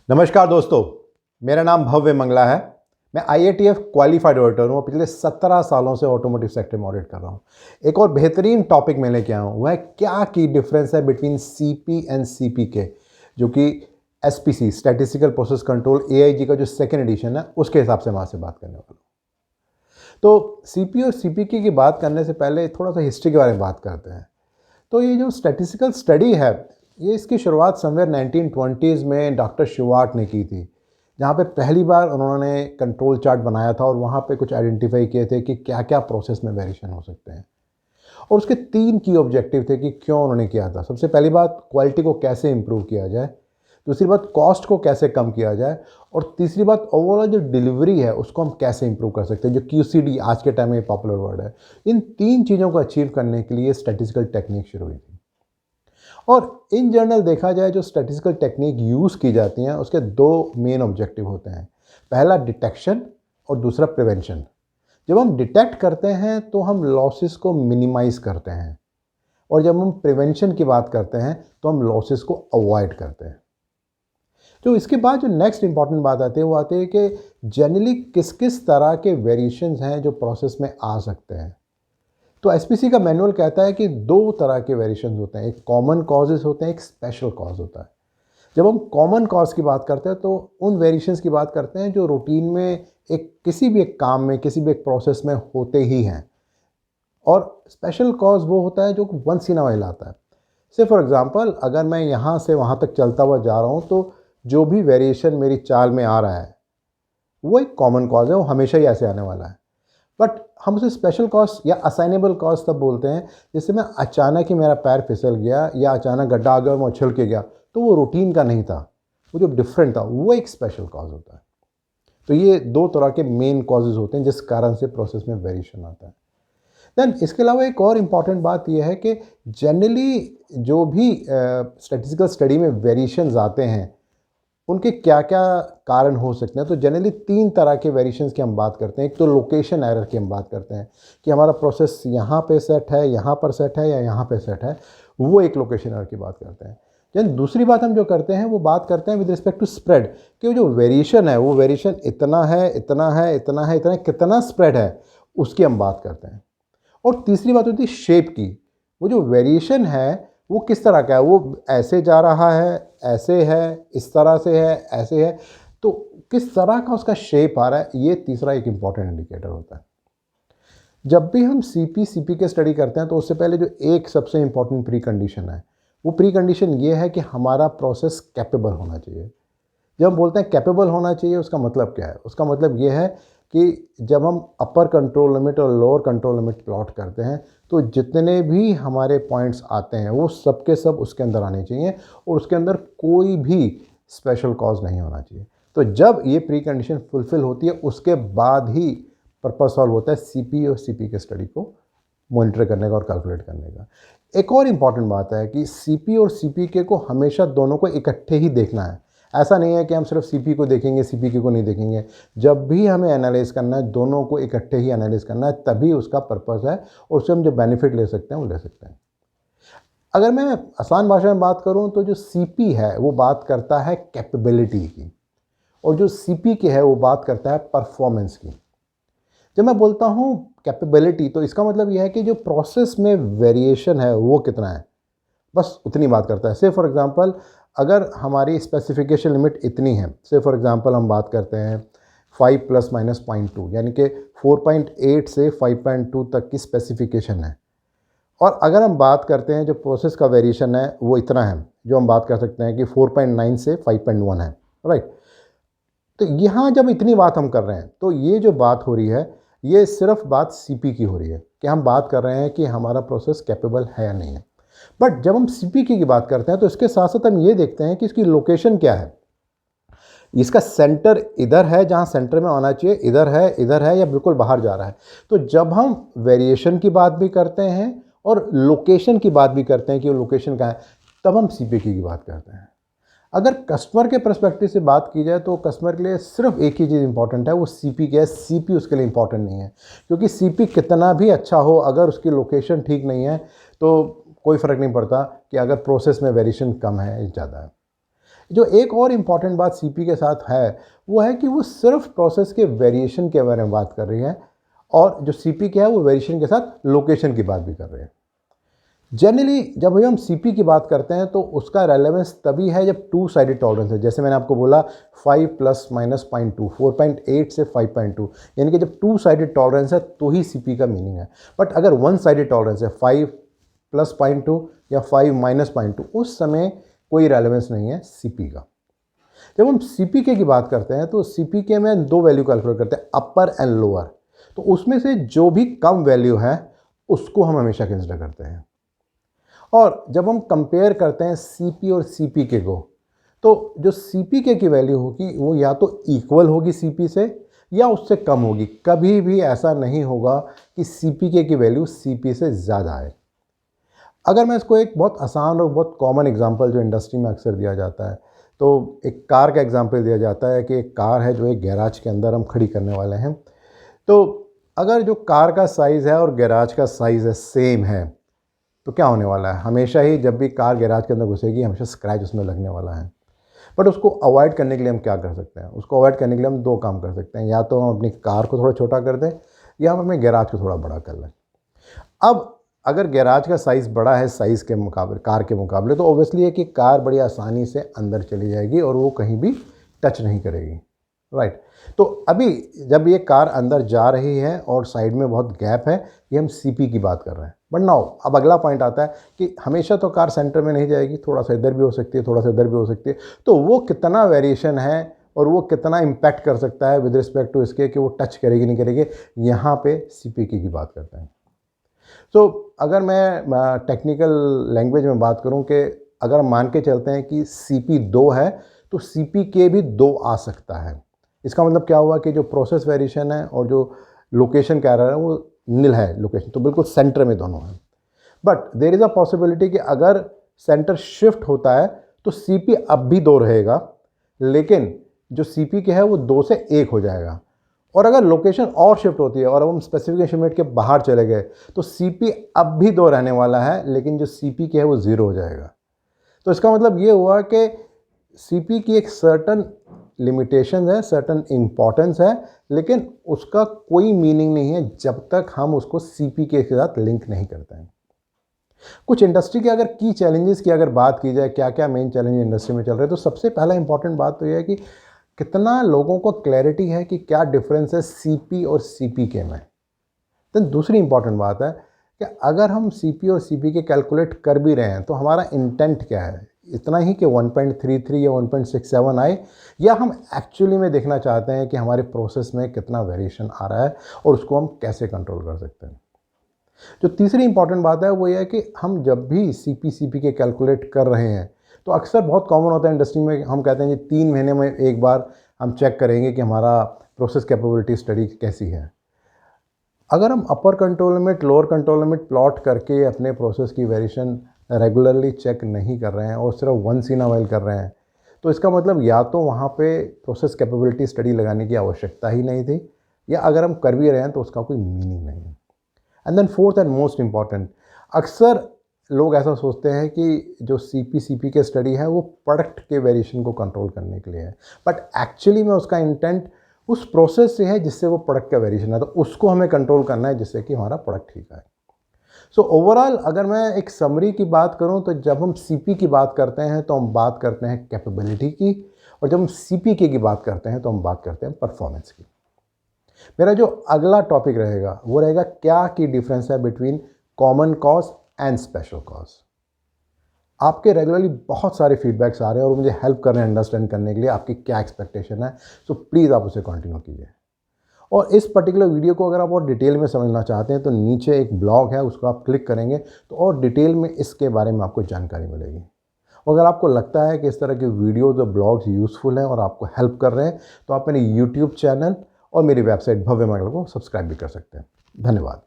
नमस्कार दोस्तों, मेरा नाम भव्य मंगला है। मैं IATF क्वालिफाइड ऑडिटर हूँ और पिछले 17 सालों से ऑटोमोटिव सेक्टर में ऑडिट कर रहा हूँ। एक और बेहतरीन टॉपिक मैं लेके आया हूँ, वह क्या की डिफरेंस है बिटवीन CP एंड CPK, जो कि SPC statistical process control AIG का जो सेकेंड एडिशन है उसके हिसाब से मैं आपसे बात करने वाला हूँ। तो CP और CPK की बात करने से पहले थोड़ा सा हिस्ट्री के बारे में बात करते हैं। तो ये जो स्टैटिस्टिकल स्टडी है, ये इसकी शुरुआत समवेयर 1920s में डॉक्टर शिवार्ट ने की थी, जहाँ पे पहली बार उन्होंने कंट्रोल चार्ट बनाया था और वहाँ पे कुछ आइडेंटिफाई किए थे कि क्या क्या प्रोसेस में वेरिएशन हो सकते हैं। और उसके 3 की ऑब्जेक्टिव थे कि क्यों उन्होंने किया था। सबसे पहली बात, क्वालिटी को कैसे इम्प्रूव किया जाए। दूसरी बात, कॉस्ट को कैसे कम किया जाए। और तीसरी बात, ओवरऑल जो डिलीवरी है उसको हम कैसे इम्प्रूव कर सकते हैं, जो QCD आज के टाइम में पॉपुलर वर्ड है। इन 3 चीज़ों को अचीव करने के लिए स्टैटिस्टिकल टेक्निक शुरू हुई थी। और इन जनरल देखा जाए, जो स्टैटिस्टिकल टेक्निक यूज़ की जाती हैं उसके 2 मेन ऑब्जेक्टिव होते हैं। पहला डिटेक्शन और दूसरा प्रिवेंशन। जब हम डिटेक्ट करते हैं तो हम लॉसेस को मिनिमाइज़ करते हैं, और जब हम प्रिवेंशन की बात करते हैं तो हम लॉसेस को अवॉइड करते हैं। तो इसके बाद जो नेक्स्ट इंपॉर्टेंट बात आती है वो आती है कि जनरली किस किस तरह के वेरिएशंस हैं जो प्रोसेस में आ सकते हैं। तो SPC का मैनुअल कहता है कि 2 तरह के वेरिएशंस होते हैं, एक कॉमन कॉजेज़ होते हैं, एक स्पेशल कॉज होता है। जब हम कॉमन कॉज की बात करते हैं तो उन वेरिएशंस की बात करते हैं जो रूटीन में किसी भी एक काम में, किसी भी एक प्रोसेस में होते ही हैं। और स्पेशल कॉज वो होता है जो वंस इन अ व्हाइल आता है। से फॉर एग्जांपल, अगर मैं यहाँ से वहाँ तक चलता हुआ जा रहा हूँ तो जो भी वेरिएशन मेरी चाल में आ रहा है वो एक कॉमन कॉज है, वो हमेशा ही ऐसे आने वाला है। बट हम उसे स्पेशल कॉज या असाइनेबल कॉज तब बोलते हैं जैसे मैं अचानक ही मेरा पैर फिसल गया या अचानक गड्ढा आ गया और मैं उछल के गया, तो वो रूटीन का नहीं था, वो जो डिफरेंट था वो एक स्पेशल कॉज होता है। तो ये 2 तरह के मेन कॉजेज़ होते हैं जिस कारण से प्रोसेस में वेरिएशन आता है। देन इसके अलावा एक और इम्पॉर्टेंट बात यह है कि जनरली जो भी स्टैटिस्टिकल स्टडी में वेरिएशंस आते हैं उनके क्या क्या कारण हो सकते हैं। तो जनरली 3 तरह के वेरिएशंस की हम बात करते हैं। एक तो लोकेशन एरर की हम बात करते हैं कि हमारा प्रोसेस यहाँ पे सेट है, यहाँ पर सेट है या यहाँ पे सेट है, वो एक लोकेशन एरर की बात करते हैं। देन दूसरी बात हम जो करते हैं वो बात करते हैं विद रिस्पेक्ट टू स्प्रेड, कि वो जो वेरिएशन है वो वेरिएशन इतना है, इतना है, इतना है, इतना है, कितना स्प्रेड है उसकी हम बात करते हैं। और तीसरी बात होती है शेप की, वो जो वेरिएशन है वो किस तरह का है, वो ऐसे जा रहा है, ऐसे है, इस तरह से है, ऐसे है, तो किस तरह का उसका शेप आ रहा है, ये तीसरा एक इम्पॉर्टेंट इंडिकेटर होता है। जब भी हम CP के स्टडी करते हैं तो उससे पहले जो एक सबसे इम्पॉर्टेंट प्री कंडीशन है, वो प्री कंडीशन ये है कि हमारा प्रोसेस कैपेबल होना चाहिए। जब हम बोलते हैं कैपेबल होना चाहिए, उसका मतलब क्या है? उसका मतलब ये है कि जब हम अपर कंट्रोल लिमिट और लोअर कंट्रोल लिमिट प्लॉट करते हैं तो जितने भी हमारे पॉइंट्स आते हैं वो सब के सब उसके अंदर आने चाहिए और उसके अंदर कोई भी स्पेशल कॉज नहीं होना चाहिए। तो जब ये प्री कंडीशन फुलफिल होती है उसके बाद ही पर्पस सॉल्व होता है CP और CP के स्टडी को मॉनिटर करने का और कैलकुलेट करने का। एक और इम्पॉर्टेंट बात है कि CP और CPK को हमेशा दोनों को इकट्ठे ही देखना है। ऐसा नहीं है कि हम सिर्फ CP को देखेंगे, CPK को नहीं देखेंगे। जब भी हमें एनालाइज करना है दोनों को इकट्ठे ही एनालाइज करना है, तभी उसका पर्पस है और उससे हम जो बेनिफिट ले सकते हैं वो ले सकते हैं। अगर मैं आसान भाषा में बात करूं तो जो CP है वो बात करता है कैपेबिलिटी की और जो CPK है वो बात करता है परफॉर्मेंस की। जब मैं बोलता हूँ कैपेबिलिटी तो इसका मतलब यह है कि जो प्रोसेस में वेरिएशन है वो कितना है, बस उतनी बात करता है। से फॉर एग्जांपल, अगर हमारी स्पेसिफिकेशन लिमिट इतनी है, से फॉर एग्जांपल हम बात करते हैं 5 ± 0.2 यानी कि 4.8 से 5.2 तक की स्पेसिफिकेशन है, और अगर हम बात करते हैं जो प्रोसेस का वेरिएशन है वो इतना है, जो हम बात कर सकते हैं कि 4.9 से 5.1 है, राइट। तो यहाँ जब इतनी बात हम कर रहे हैं तो ये जो बात हो रही है ये सिर्फ बात CP की हो रही है कि हम बात कर रहे हैं कि हमारा प्रोसेस कैपेबल है या नहीं है। बट जब हम CPK की बात करते हैं तो इसके साथ साथ हम ये देखते हैं कि इसकी लोकेशन क्या है। इसका सेंटर इधर है जहाँ सेंटर में आना चाहिए, इधर है या बिल्कुल बाहर जा रहा है। तो जब हम वेरिएशन की बात भी करते हैं और लोकेशन की बात भी करते हैं कि वो लोकेशन कहाँ है, तब हम CPK की बात करते हैं। अगर कस्टमर के पर्सपेक्टिव से बात की जाए तो कस्टमर के लिए सिर्फ एक ही चीज़ इंपॉर्टेंट है, वो CP है। CP उसके लिए इंपॉर्टेंट नहीं है, क्योंकि CP कितना भी अच्छा हो, अगर उसकी लोकेशन ठीक नहीं है तो कोई फ़र्क नहीं पड़ता कि अगर प्रोसेस में वेरिएशन कम है या ज़्यादा है। जो एक और इम्पॉर्टेंट बात सीपी के साथ है वो है कि वो सिर्फ प्रोसेस के वेरिएशन के बारे में बात कर रही है, और जो सीपी क्या है वो वेरिएशन के साथ लोकेशन की बात भी कर रहे हैं। जनरली जब हम सीपी की बात करते हैं तो उसका रेलेवेंस तभी है जब टू साइडेड टॉलरेंस है। जैसे मैंने आपको बोला 5 ± 0.2, 4.8 से 5.2, यानी कि जब टू साइडेड टॉलरेंस है तो ही सीपी का मीनिंग है। बट अगर वन साइडेड टॉलरेंस है 5 + 0.2 या 5 - 0.2, उस समय कोई रेलेवेंस नहीं है सीपी का। जब हम सीपीके की बात करते हैं तो सीपीके में दो वैल्यू कैलकुलेट करते हैं, अपर एंड लोअर। तो उसमें से जो भी कम वैल्यू है उसको हम हमेशा कंसिडर करते हैं। और जब हम कंपेयर करते हैं सीपी और सीपीके को, तो जो सीपीके की वैल्यू होगी वो या तो इक्वल होगी सीपी से या उससे कम होगी। कभी भी ऐसा नहीं होगा कि सीपीके की वैल्यू सीपी से ज़्यादा है। अगर मैं इसको एक बहुत आसान और बहुत कॉमन एग्जांपल जो इंडस्ट्री में अक्सर दिया जाता है, तो एक कार का एग्जांपल दिया जाता है कि एक कार है जो एक गैराज के अंदर हम खड़ी करने वाले हैं। तो अगर जो कार का साइज़ है और गैराज का साइज़ है सेम है, तो क्या होने वाला है, हमेशा ही जब भी कार गैराज के अंदर घुसेगी हमेशा स्क्रैच उसमें लगने वाला है। बट उसको अवॉइड करने के लिए हम क्या कर सकते हैं? उसको अवॉइड करने के लिए हम दो काम कर सकते हैं, या तो हम अपनी कार को थोड़ा छोटा कर दें या हम अपने गैराज को थोड़ा बड़ा कर लें। अब अगर गैराज का साइज़ बड़ा है साइज़ के मुकाबले, कार के मुकाबले, तो ऑब्वियसली है कि कार बड़ी आसानी से अंदर चली जाएगी और वो कहीं भी टच नहीं करेगी, राइट। तो अभी जब ये कार अंदर जा रही है और साइड में बहुत गैप है, ये हम सीपी की बात कर रहे हैं। बट नाउ अब अगला पॉइंट आता है कि हमेशा तो कार सेंटर में नहीं जाएगी, थोड़ा सा इधर भी हो सकती है, थोड़ा सा इधर भी हो सकती है। तो वो कितना वेरिएशन है और वो कितना इम्पैक्ट कर सकता है विद रिस्पेक्ट टू इसके कि वो टच करेगी नहीं करेगी, यहाँ पे सीपीके की बात करते हैं। तो अगर मैं टेक्निकल लैंग्वेज में बात करूं कि अगर हम मान के चलते हैं कि सीपी 2 है तो सीपीके भी 2 आ सकता है। इसका मतलब क्या हुआ कि जो प्रोसेस वेरिएशन है और जो लोकेशन का एरर है वो निल है, लोकेशन तो बिल्कुल सेंटर में दोनों है। But there is a possibility कि अगर सेंटर शिफ्ट होता है तो सीपी अब भी 2 रहेगा, लेकिन जो सीपीके है वो 2 से 1 हो जाएगा। और अगर लोकेशन और शिफ्ट होती है और अब हम स्पेसिफिकेशन यूनिट के बाहर चले गए तो सीपी अब भी 2 रहने वाला है, लेकिन जो सीपीके है वो 0 हो जाएगा। तो इसका मतलब ये हुआ कि सीपी की एक सर्टन लिमिटेशन है, सर्टन इम्पॉर्टेंस है, लेकिन उसका कोई मीनिंग नहीं है जब तक हम उसको सीपीके के साथ लिंक नहीं करते हैं। कुछ इंडस्ट्री के अगर की चैलेंजेस की अगर बात की जाए, क्या क्या मेन चैलेंज इंडस्ट्री में चल रहे हैं, तो सबसे पहला इंपॉर्टेंट बात तो यह है कि कितना लोगों को क्लैरिटी है कि क्या डिफरेंस है सीपी और सीपीके में। देन दूसरी इंपॉर्टेंट बात है कि अगर हम सीपी और सीपीके कैलकुलेट कर भी रहे हैं तो हमारा इंटेंट क्या है, इतना ही कि 1.33 या 1.67 आए, या हम एक्चुअली में देखना चाहते हैं कि हमारे प्रोसेस में कितना वेरिएशन आ रहा है और उसको हम कैसे कंट्रोल कर सकते हैं। जो तीसरी इंपॉर्टेंट बात है वो ये है कि हम जब भी सीपीके कैलकुलेट कर रहे हैं तो अक्सर बहुत कॉमन होता है इंडस्ट्री में, हम कहते हैं कि 3 महीने में एक बार हम चेक करेंगे कि हमारा प्रोसेस कैपेबिलिटी स्टडी कैसी है। अगर हम upper control limit, lower control limit plot करके अपने प्रोसेस की वेरिएशन रेगुलरली चेक नहीं कर रहे हैं और सिर्फ वंस इन अ व्हाइल कर रहे हैं, तो इसका मतलब या तो वहाँ पे प्रोसेस कैपेबिलिटी स्टडी लगाने की आवश्यकता ही नहीं थी, या अगर हम कर भी रहे हैं तो उसका कोई मीनिंग नहीं है। And then fourth and most important, अक्सर लोग ऐसा सोचते हैं कि जो सीपीके स्टडी है वो प्रोडक्ट के वेरिएशन को कंट्रोल करने के लिए है, बट एक्चुअली में उसका इंटेंट उस प्रोसेस से है जिससे वो प्रोडक्ट का वेरिएशन है, तो उसको हमें कंट्रोल करना है जिससे कि हमारा प्रोडक्ट ठीक है। सो ओवरऑल अगर मैं एक समरी की बात करूं तो जब हम सीपी की बात करते हैं तो हम बात करते हैं कैपेबिलिटी की, और जब हम सीपीके की बात करते हैं तो हम बात करते हैं परफॉर्मेंस की। मेरा जो अगला टॉपिक रहेगा वो रहेगा क्या की डिफरेंस है between common cause and special cause. आपके रेगुलरली बहुत सारे फीडबैक्स आ रहे हैं और मुझे हेल्प कर रहे हैं अंडरस्टैंड करने के लिए आपकी क्या एक्सपेक्टेशन है, सो प्लीज़ आप उसे कंटिन्यू कीजिए। और इस पर्टिकुलर वीडियो को अगर आप और डिटेल में समझना चाहते हैं तो नीचे एक ब्लॉग है, उसको आप क्लिक करेंगे तो और डिटेल में इसके बारे में आपको जानकारी मिलेगी। और अगर आपको लगता है कि इस तरह के वीडियोज़ और ब्लॉग्स यूज़फुल हैं और आपको हेल्प कर रहे हैं तो आप मेरे यूट्यूब चैनल और मेरी वेबसाइट भव्य मंगला को सब्सक्राइब भी कर सकते हैं। धन्यवाद।